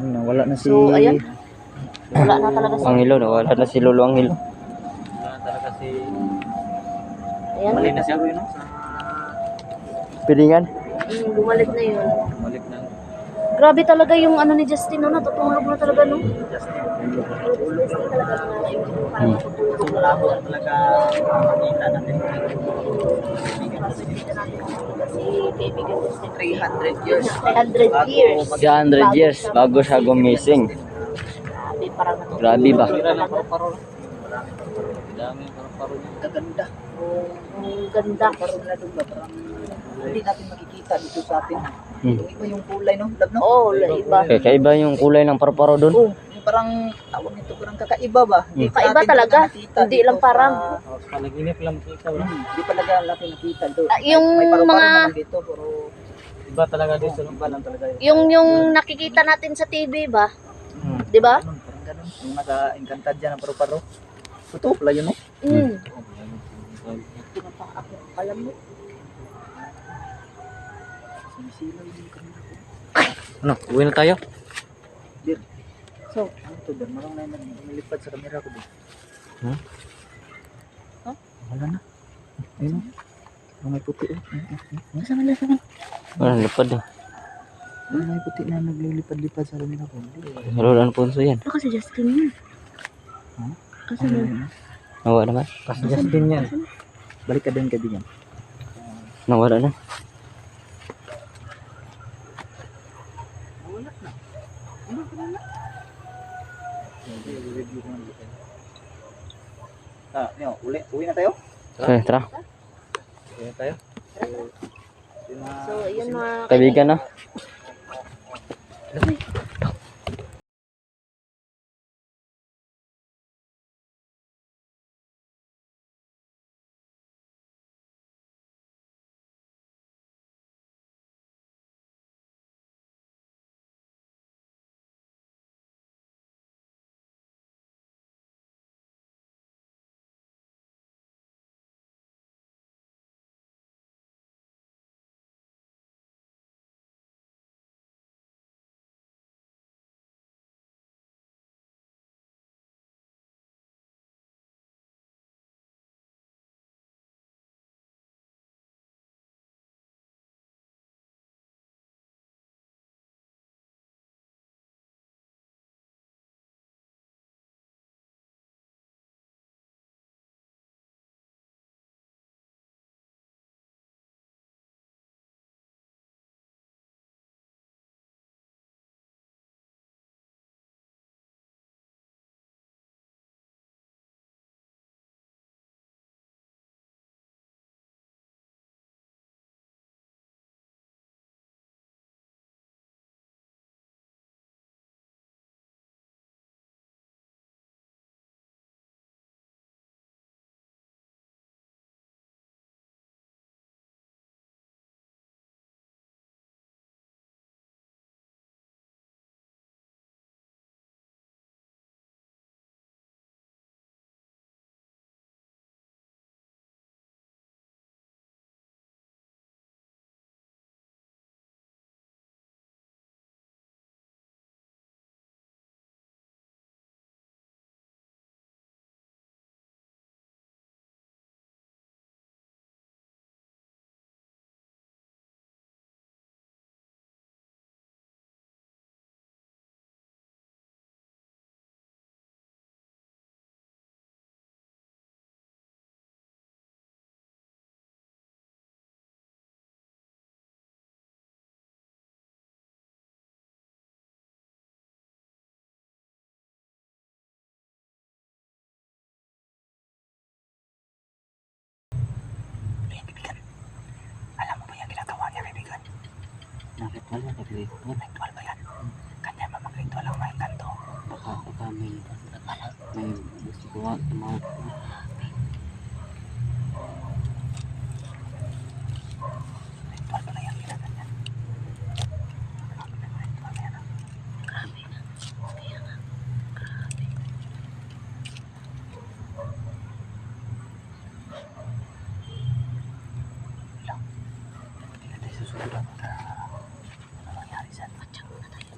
Nawala na si... So, ayan. Wala na talaga si... Angelo, nawala na si Lolo Angelo. Wala na talaga si... Ayan. Balik na siya, no? Sa... Pilingan? Bumalik na yun. Balik na. Grabe talaga yung ano ni Justin, no? Natutulog na talaga, no? Justin. Justin talaga na yung parang natutulog. So, malabo na talaga makita natin. Si kaibigan Justin. 300 years. 300 years. 300 years bago siya gumising. Grabe, parang natutulog. Grabe ba? Tira ng paru-paro. Dami ng paru-paro niya. Kaganda. Ang ganda. Parang na doon ba? Parang hindi natin makikita dito sa atin. Hmm. Yung iba yung kulay, no? Lab, no? Oo, iba. Kaiba yung kulay ng parparo doon. Oo. Yung parang tawag nito, parang kakaiba ba? Hindi pa Kakaiba natin talaga. nakita Hindi dito lang parang. Sa panaginip lang kita. Hindi pa talaga natin nakita doon. Yung May paru-paro mga- naman dito, pero iba talaga dito. Iba lang talaga yun. Yung nakikita natin sa TV ba? Hmm. 'Di ba? Ganun, parang ganun. Yung naka-encantad dyan ng paru-paro. Totoo pala yun, no? Mm. Alam mo. Sinisilaw yung kamera ko. Ano, uwi na tayo? Bir. So, ano to, Bir? Marang na nilipad sa kamera ko, Bir. Hmm? Ha? Wala na. Ayun, no? May puti, oh. Nasa na lang. Wala, lipad eh. May puti na naglilipad-lipad sa kamera ko. Lolo Alfonso yan. Ako si Justin yun. Ha? Kasi na. Nawala naman. Kasi Justin yan. Balik ka din, kaibigan. Nawala na. Uwi na tayo? Okay, tara. Uwi na tayo? So, yun mga Kaibigan na. Alam mo ba yung ginagawa niya, kaibigan? Ritual yan, Ritual ba yan? Kanya mag-ritual ang mga kanto. baka may gusto ko nga tumawag. Ritual pala yung ginagawa niya. Ritual na yan. Grabe na. Kaya nga. Grabe. Hindi na tayo susunod. Ano nangyari dyan? Patsak na tayo.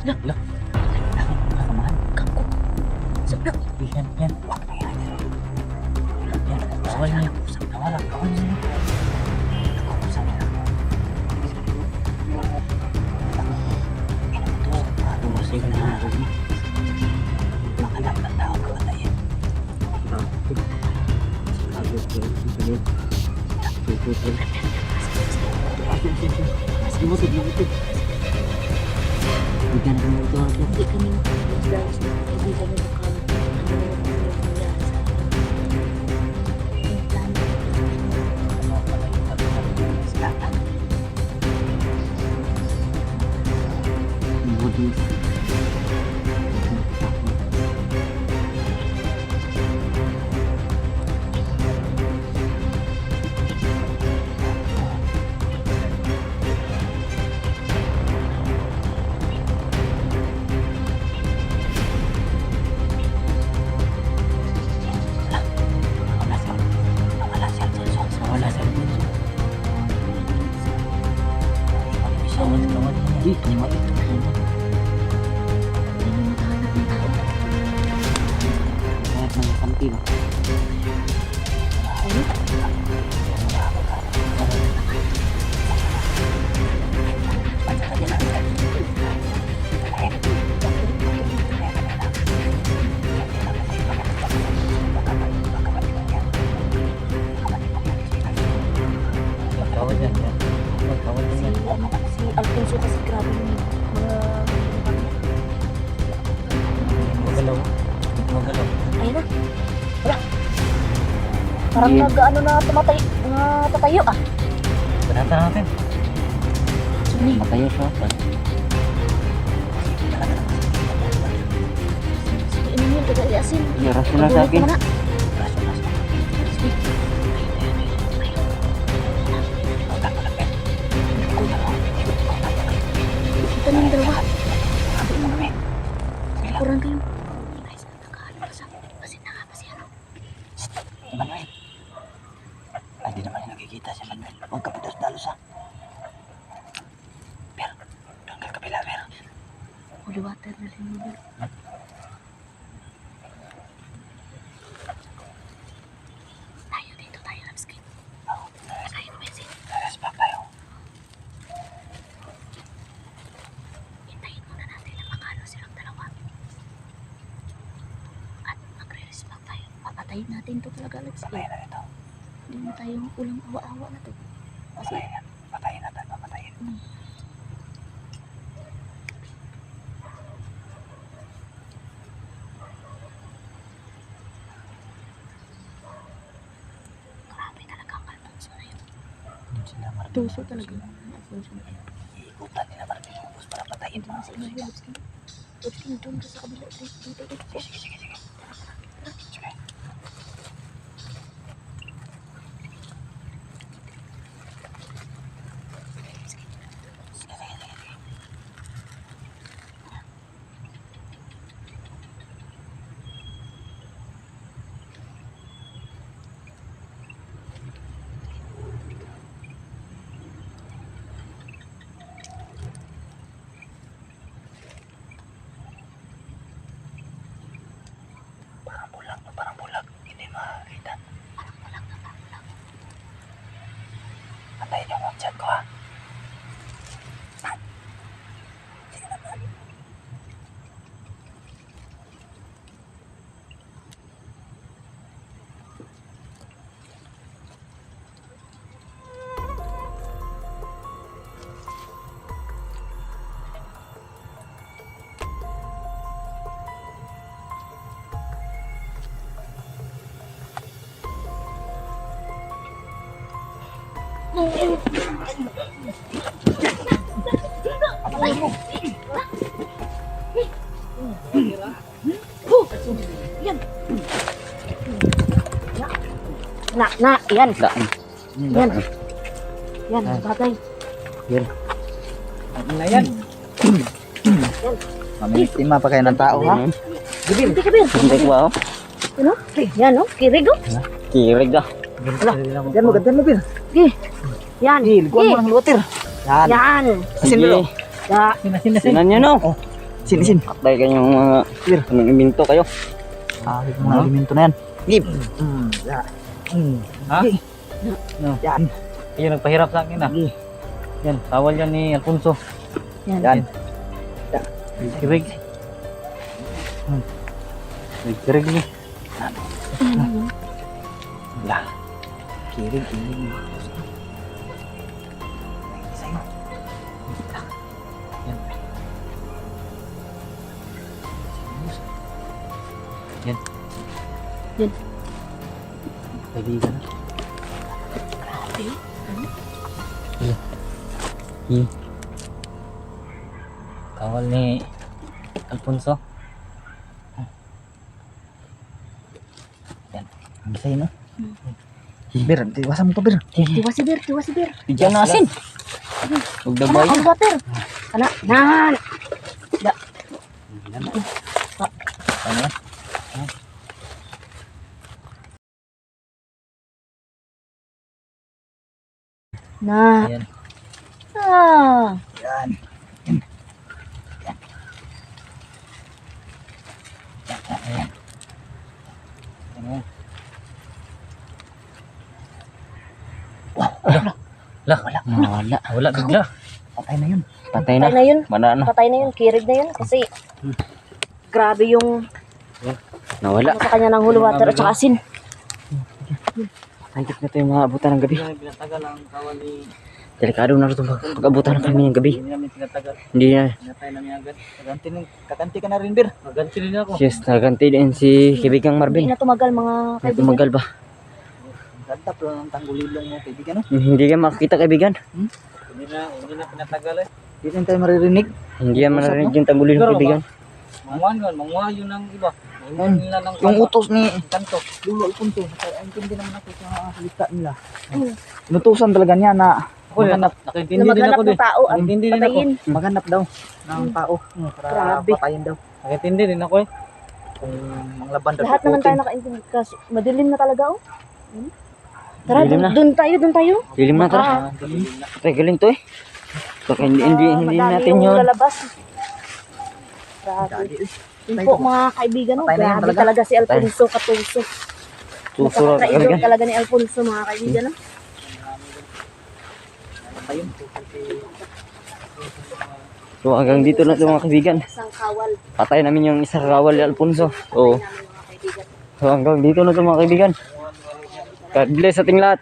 Lah. Kasamahan. Kako. Sabla. Yan. Wag na yan. Yan. Bawal na yan. Bawal na yan. Nag-uusap na. Sige na. Makanap ng tao ka na yan. Lumutod. Bigyan ka mo ito. Hindi kami guys. Hindi kami makano. Ano yung nangyari sa akin. Yung plano. Si Alfonso kasi grabe yung mga Magalaw. ayun na. Wala. Parang nag-ano na tatayo ah. Banatan natin. Sige. Matayo siya. Sige, ano yun? Taga iasin. Iras mo na sa akin. Kita ng dalawa. Kurang kayo. Guys, nakakala sa kasi nakapasi ano. Manuel. Ay, di naman yung nakikita si Manuel. Huwag ka patas-dalos ha. Pero, doon ka kabila, pero. Holy water na rin mo. Tayo dito, tayo Ramsky. Tayo Messi. Respect tayo. Hintayin muna natin na makano silang dalawa. At magre-respect tayo. Papatayin natin to talaga, Ramsky. Patayin na ito. Hindi na tayong ulang awa-awa na to. Kasi, Patayin natin, papatayin. grabe talaga ang Alfonso na yun. Doon sila Martin. Tuso talaga ang Alfonso na yun. Iikutan nila Martin Lupos para patayin Ito mga na si Ino Ramsky. Ramsky, doon ka sa kabila. Dito. Sige. Sige. Parang bulag. Hindi makakita. Parang walang napapalang. Antayin yung chat ko ha. Yan. Yan. Daan. Yan. Yan, bagay. Ano na yan? Maministima pa kayo ng tao ha? Hindi ka bin. Hindi ko ba? Ano? Yan, no? Kirig, oh. Kirig ah. Ganda mo Pil. Yan. Kuha mo ng lutir. Yan. Yan. Asin mo. Ya. Asin. Sinan nyo no. Sin. Patay kayong mga anong iminto kayo. Sabi ko mga elemento na yan. Gib. Yan. Ha? Sige. No. Yan. Ayun, nagpahirap sa akin ah. Sige. Yan, tawal yan ni Alfonso. Yan. Kirig. Kirig niya. Wala. Kirig. Sa'yo. Yan. Yan. Yan. Kaibigan. Kawal ni Alfonso. Ang sa'yo, no? Bir, tiwasan mo to, Bir. Tiwa si Bir. Diyan na asin. Huwag na Kana, bayan. ang water. Kana, nan. Ano yan? Na. Ayan. Ah. Yan. Lah, Wala. wala bigla. Patay na yun. Patay Patay na. na yun. Mana na. Patay na yun. Kirig na yun. Kasi, grabe yung Nawala. sa kanya ng holy water at saka asin. Hanggang na ito yung mga abutan ng gabi. Hindi namin pinatagal ang kawal ni... Delikado na ito pag-abutan ng kami ng gabi. Hindi namin pinatagal. Hindi na. Pinatay namin agad. Kakanti ka na rin, Bir. Maganti rin ako. Yes, naganti din si kaibigang Hindi Marvin. na tumagal mga kaibigan. Tumagal ba? Ganda pala ng tanggulilong mo, kaibigan, no? Hindi ka makakita kaibigan. Hindi na pinatagal eh. Hindi rin tayo maririnig. Hindi ka manarinig yung tanggulin ng kaibigan. Manguha yun ng iba. Yun. Nila ng Yung utos ni kanto. Lulo Alfonso, hindi naman ako sa salita nila. Inutusan talaga niya na Ako maghanap, nakintindi Na din maghanap ako ng din. tao at Nakintindi din ako. patayin. maghanap daw ng tao para Grabe. patayin daw. Nakintindi din ako eh. Kung manglaban daw Lahat naman tayo putin. nakaintindi kasi madilim na talaga oh. Tara, Dilim na. doon tayo. Dilim na tara. Ah, Tay, galing to eh. Baka hindi madami natin yung yun. lalabas. Grabe. Yun po mga kaibigan, no? Patay na yan Grabe talaga. talaga si Alfonso Katuso. Susura ka Napaka-traitor kaibigan. talaga ni Alfonso mga kaibigan, no? Ayun. So hanggang dito na ito mga kaibigan. Isang kawal. Patay namin yung isang kawal ni Alfonso. Oo. Namin mga kaibigan. So hanggang dito na ito mga kaibigan. God bless ating lahat.